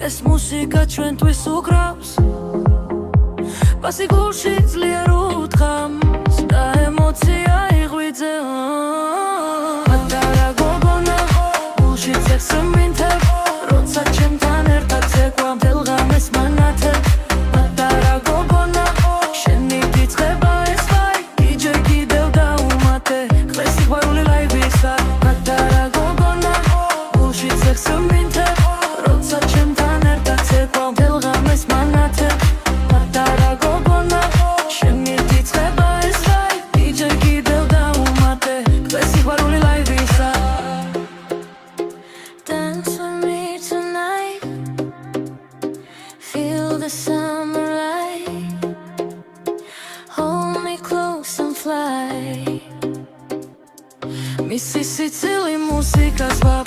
ეს მუსიკა ჩვენთვის უკრავს პასიგულში ძლიერ უთხრამს და ემოცია იღვიძე პატარა გოგონა გულში ცეცხლს მინთებ როცა ჩემთან ერთად ცეკვა მთელ ღამეს მანათებ პატარა გოგონა შენი გიწყება ეს ვაი იჯერ კიდევ დაუმატე ხლეს სიყვარული ლაივისა პატარა გოგონა გულში ცეცხლს მინთებ როცა ჩემთან the summer light, hold me close and fly. Missy Sicily, música suave.